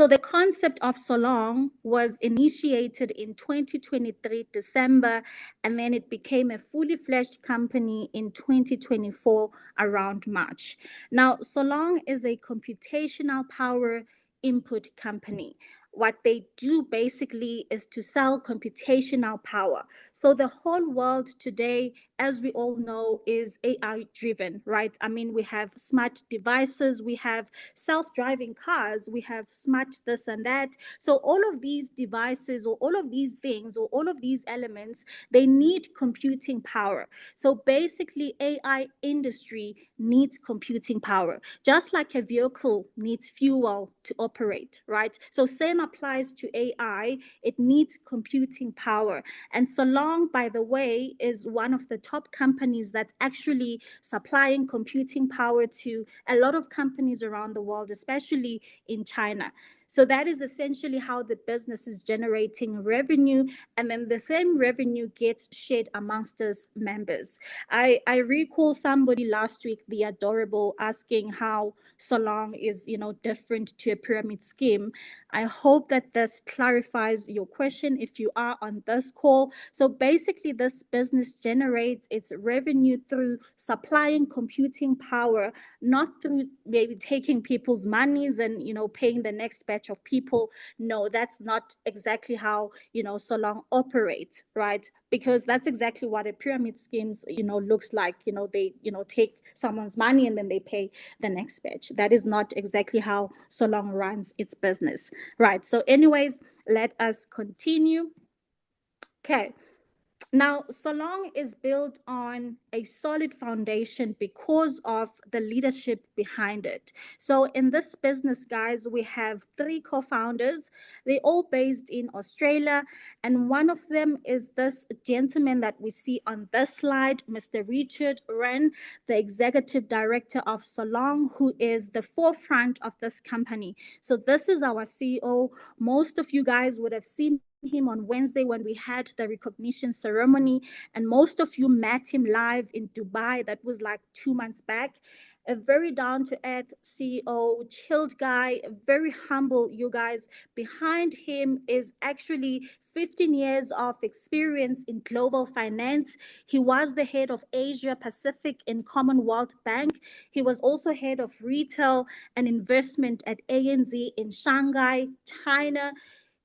So the concept of Sollong was initiated in 2023 December, and then it became a fully fledged company in 2024 around March. Now, Sollong is a computational power input company. What they do basically is to sell computational power. So the whole world today, as we all know, is AI driven, right? I mean, we have smart devices, we have self-driving cars, we have smart this and that. So all of these devices or all of these things or all of these elements, they need computing power. So basically, AI industry needs computing power, just like a vehicle needs fuel to operate, right? So same applies to AI. It needs computing power. And Sollong, by the way, is one of the top companies that's actually supplying computing power to a lot of companies around the world, especially in China. So that is essentially how the business is generating revenue, and then the same revenue gets shared amongst us members. I recall somebody last week, the adorable, asking how Sollong is, different to a pyramid scheme. I hope that this clarifies your question if you are on this call. So basically, this business generates its revenue through supplying computing power, not through maybe taking people's monies and paying the next batch of people. No, that's not exactly how Sollong operates, right? Because that's exactly what a pyramid schemes looks like. They take someone's money and then they pay the next batch. That is not exactly how Sollong runs its business, right? So anyways, let us continue. Okay. Now, Sollong is built on a solid foundation because of the leadership behind it. So in this business, guys, we have three co-founders. They're all based in Australia. And one of them is this gentleman that we see on this slide, Mr. Richard Wren, the executive director of Sollong, who is the forefront of this company. So this is our CEO. Most of you guys would have seen him on Wednesday when we had the recognition ceremony, and most of you met him live in Dubai. That was like 2 months back. A very down-to-earth CEO, chilled guy, very humble, you guys. Behind him is actually 15 years of experience in global finance. He was the head of Asia Pacific in Commonwealth Bank. He was also head of retail and investment at ANZ in Shanghai, China.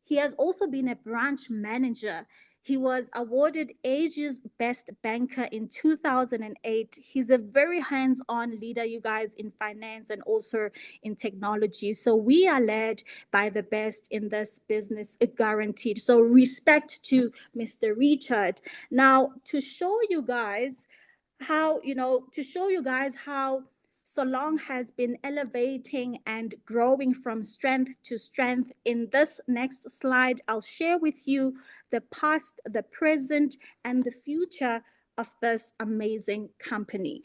He has also been a branch manager. He was awarded Asia's Best Banker in 2008. He's a very hands-on leader, you guys, in finance and also in technology. So we are led by the best in this business, guaranteed. So respect to Mr. Richard. Now, to show you guys how, Sollong has been elevating and growing from strength to strength. In this next slide, I'll share with you the past, the present, and the future of this amazing company.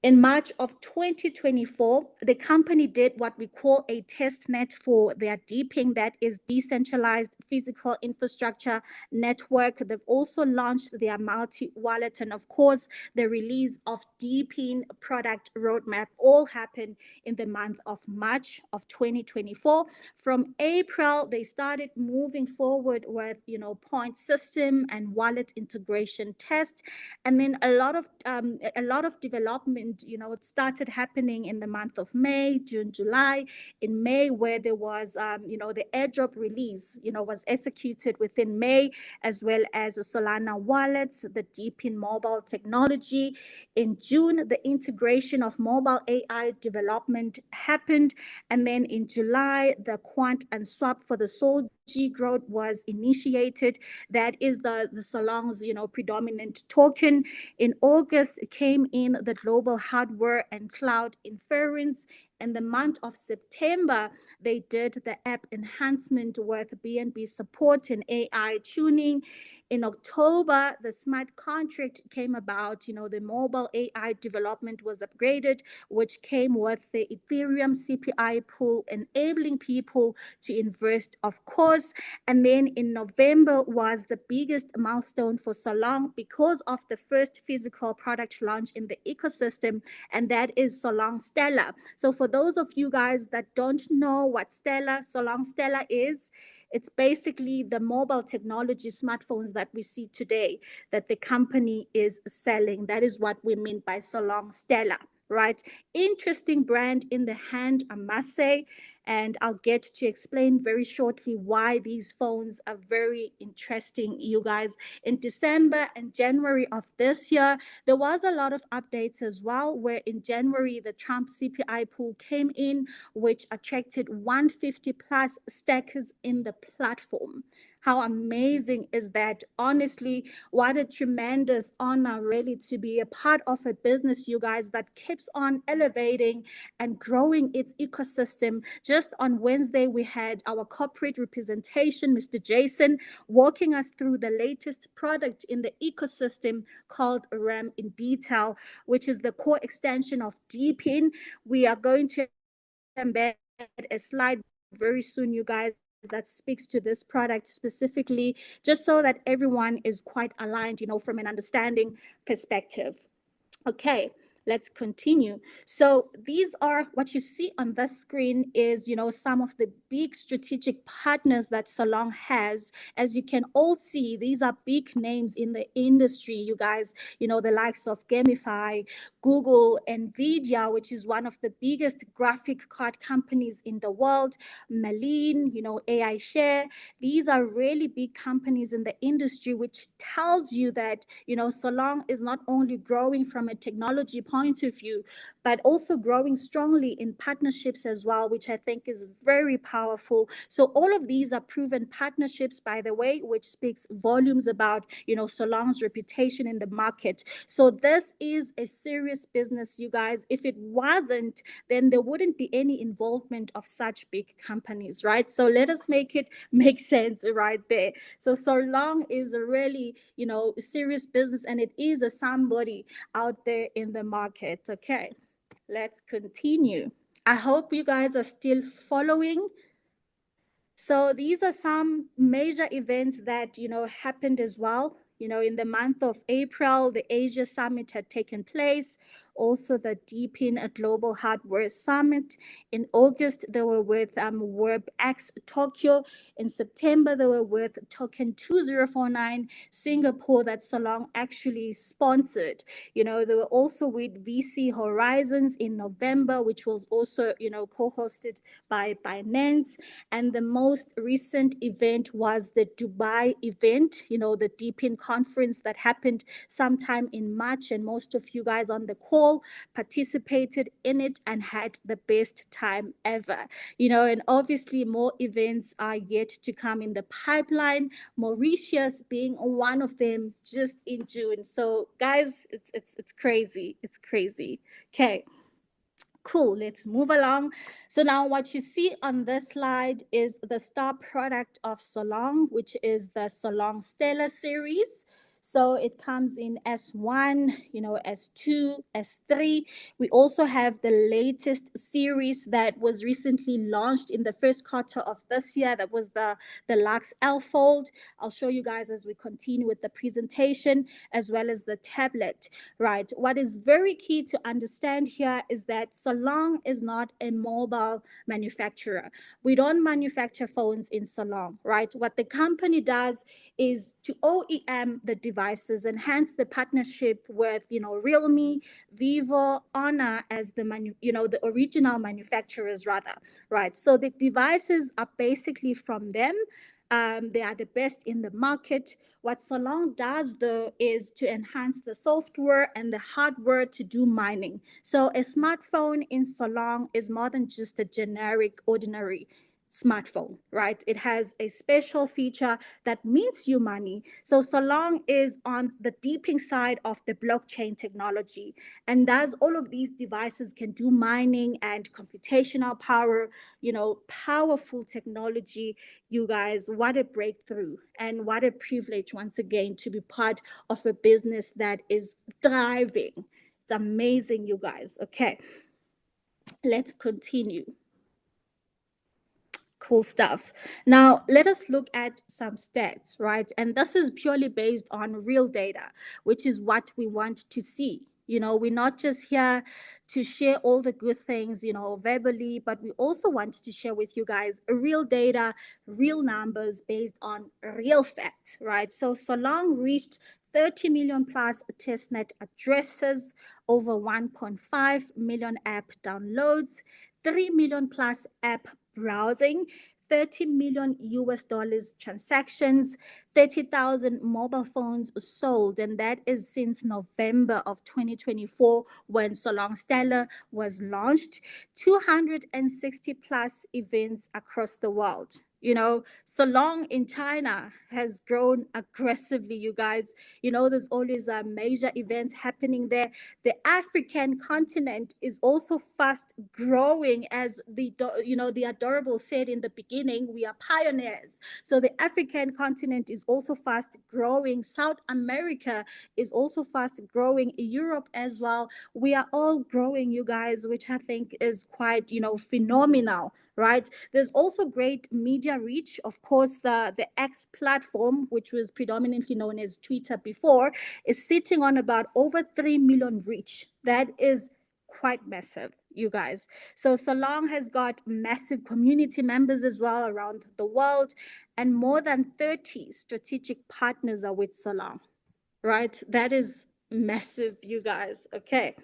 In March of 2024, the company did what we call a test net for their DePIN, that is decentralized physical infrastructure network. They've also launched their multi-wallet, and of course, the release of DePIN product roadmap all happened in the month of March of 2024. From April, they started moving forward with, point system and wallet integration test, and then a lot of development. It started happening in the month of May, June, July. In May, where there was, the airdrop release, was executed within May, as well as Solana wallets, the DePIN mobile technology. In June, the integration of mobile AI development happened. And then in July, the quant and swap for the Sol G growth was initiated. That is the Sollong's, predominant token. In August came in the global hardware and cloud inference. In the month of September, they did the app enhancement with BNB support and AI tuning. In October, the smart contract came about. The mobile AI development was upgraded, which came with the Ethereum CPI pool, enabling people to invest, of course. And then in November was the biggest milestone for Sollong because of the first physical product launch in the ecosystem, and that is Sollong Stellar. So for for those of you guys that don't know what Sollong Stella is, it's basically the mobile technology smartphones that we see today that the company is selling. That is what we mean by Sollong Stella, right? Interesting brand in the hand, I must say. And I'll get to explain very shortly why these phones are very interesting, you guys. In December and January of this year, there was a lot of updates as well, where in January, the Trump CPI pool came in, which attracted 150 plus stackers in the platform. How amazing is that? Honestly, what a tremendous honor, really, to be a part of a business, you guys, that keeps on elevating and growing its ecosystem. Just on Wednesday, we had our corporate representation, Mr. Jason, walking us through the latest product in the ecosystem called RAM in Detail, which is the core extension of Deepin. We are going to embed a slide very soon, you guys, that speaks to this product specifically, just so that everyone is quite aligned, from an understanding perspective. Okay, let's continue. So these are what you see on the screen is, some of the big strategic partners that Sollong has. As you can all see, these are big names in the industry, you guys, the likes of Gamify, Google, Nvidia, which is one of the biggest graphic card companies in the world, Malin, AI Share. These are really big companies in the industry, which tells you that, Sollong is not only growing from a technology point of view, but also growing strongly in partnerships as well, which I think is very powerful. So all of these are proven partnerships, by the way, which speaks volumes about, Sollong's reputation in the market. So this is a serious business, you guys. If it wasn't, then there wouldn't be any involvement of such big companies, right? So let us make it make sense right there. So Sollong is a really, serious business, and it is a somebody out there in the market. Okay, let's continue. I hope you guys are still following. So these are some major events that, happened as well. In the month of April, the Asia Summit had taken place. Also, the Deepin Global Hardware Summit. In August, they were with WebX Tokyo. In September, they were with Token 2049 Singapore that Sollong actually sponsored. They were also with VC Horizons in November, which was also, co-hosted by Binance. And the most recent event was the Dubai event, the Deepin conference that happened sometime in March. And most of you guys on the call participated in it and had the best time ever. And obviously more events are yet to come in the pipeline, Mauritius being one of them just in June. So guys, it's crazy. It's crazy. Okay. Cool, let's move along. So now what you see on this slide is the star product of Sollong, which is the Sollong Stella series. So it comes in S1, S2, S3. We also have the latest series that was recently launched in the first quarter of this year. That was the Lux L Fold. I'll show you guys as we continue with the presentation, as well as the tablet, right? What is very key to understand here is that Sollong is not a mobile manufacturer. We don't manufacture phones in Sollong, right? What the company does is to OEM the devices, and hence the partnership with, Realme, Vivo, Honor as the the original manufacturers rather, right? So the devices are basically from them. They are the best in the market. What Sollong does, though, is to enhance the software and the hardware to do mining. So a smartphone in Sollong is more than just a generic, ordinary smartphone, right? It has a special feature that means you money. So Sollong is on the deeping side of the blockchain technology, and as all of these devices can do mining and computational power, powerful technology, you guys. What a breakthrough and what a privilege once again to be part of a business that is thriving. It's amazing, you guys. Okay, let's continue. Cool stuff. Now, let us look at some stats, right? And this is purely based on real data, which is what we want to see. We're not just here to share all the good things, verbally, but we also want to share with you guys real data, real numbers based on real facts, right? So Sollong reached 30 million plus testnet addresses, over 1.5 million app downloads, 3 million plus app browsing, 30 million US dollars transactions, 30,000 mobile phones sold, and that is since November of 2024 when Sollong Stellar was launched, 260 plus events across the world. Sollong in China has grown aggressively, you guys. There's always major events happening there. The African continent is also fast growing, as the adorable said in the beginning, we are pioneers. So the African continent is also fast growing. South America is also fast growing. Europe as well. We are all growing, you guys, which I think is quite, phenomenal, right? There's also great media reach. Of course, the X platform, which was predominantly known as Twitter before, is sitting on about over 3 million reach. That is quite massive, you guys. So Sollong has got massive community members as well around the world, and more than 30 strategic partners are with Sollong, right? That is massive, you guys. Okay.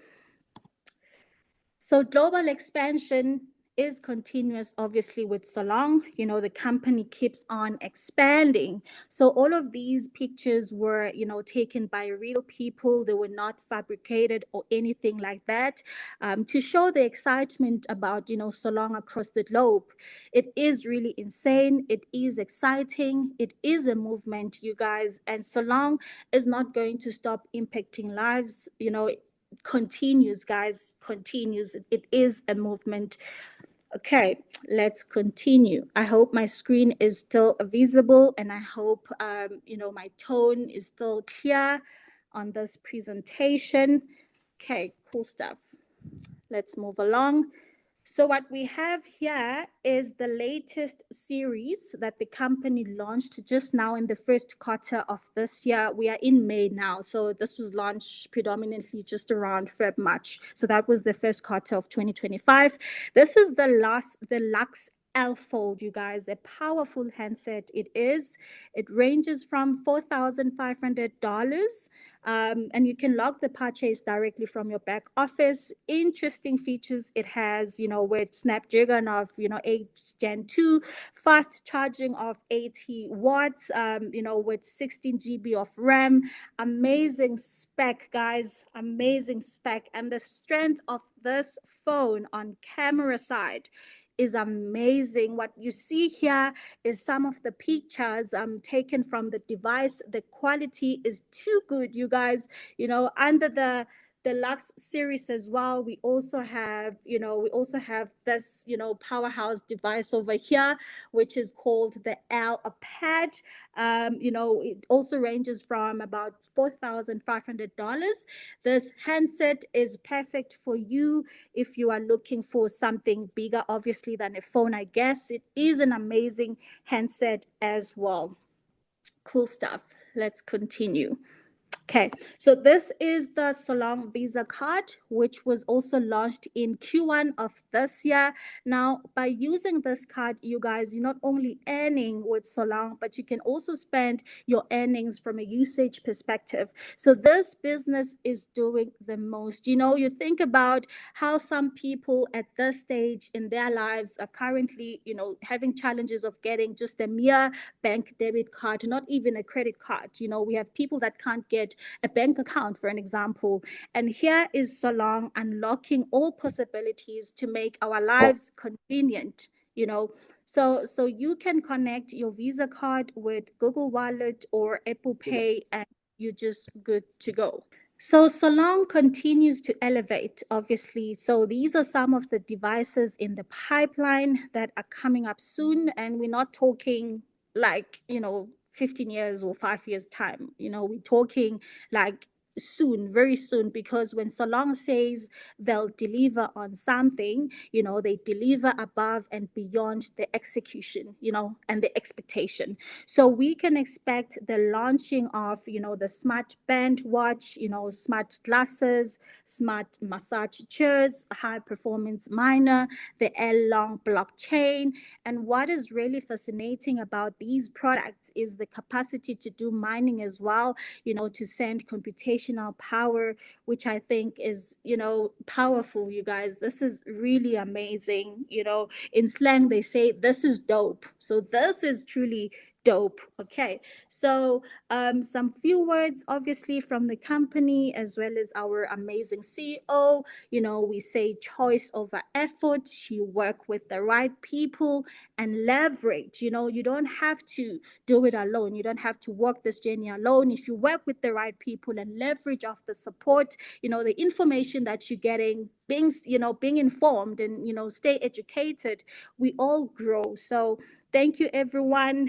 So global expansion is continuous, obviously, with Sollong. The company keeps on expanding. So all of these pictures were, taken by real people. They were not fabricated or anything like that, to show the excitement about, Sollong across the globe. It is really insane. It is exciting. It is a movement, you guys. And Sollong is not going to stop impacting lives. Continues, guys, continues. It is a movement. Okay, let's continue. I hope my screen is still visible, and I hope my tone is still clear on this presentation. Okay, cool stuff. Let's move along. So what we have here is the latest series that the company launched just now in the first quarter of this year. We are in May now. So this was launched predominantly just around Feb, March. So that was the first quarter of 2025. This is the Lux L Fold, you guys, a powerful handset. It is. It ranges from $4,500. And you can log the purchase directly from your back office. Interesting features it has, with Snapdragon of, 8 Gen 2, fast charging of 80 watts, with 16 GB of RAM. Amazing spec, guys, amazing spec. And the strength of this phone on camera side is amazing. What you see here is some of the pictures taken from the device. The quality is too good, you guys. Under the Lux series as well, we also have this, powerhouse device over here, which is called the Lpad. It also ranges from about $4,500. This handset is perfect for you if you are looking for something bigger, obviously, than a phone. I guess it is an amazing handset as well. Cool stuff. Let's continue. Okay, so this is the Sollong Visa card, which was also launched in Q1 of this year. Now, by using this card, you guys, you're not only earning with Sollong, but you can also spend your earnings from a usage perspective. So this business is doing the most. You think about how some people at this stage in their lives are currently, having challenges of getting just a mere bank debit card, not even a credit card. We have people that can't get a bank account, for an example. And here is Sollong unlocking all possibilities to make our lives convenient, So you can connect your Visa card with Google Wallet or Apple Pay, and you're just good to go. So Sollong continues to elevate, obviously. So these are some of the devices in the pipeline that are coming up soon. And we're not talking like, 15 years or 5 years time. We're talking like soon, very soon, because when Sollong says they'll deliver on something, they deliver above and beyond the execution, and the expectation. So we can expect the launching of, the smart band watch, smart glasses, smart massage chairs, high performance miner, the Long blockchain. And what is really fascinating about these products is the capacity to do mining as well, to send computational power, which I think is, powerful, you guys. This is really amazing. In slang, they say this is dope. So this is truly dope. Okay. So some few words, obviously, from the company as well as our amazing CEO. We say choice over effort. You work with the right people and leverage. You don't have to do it alone. You don't have to walk this journey alone. If you work with the right people and leverage off the support, the information that you're getting, being informed and, stay educated, we all grow. So thank you, everyone.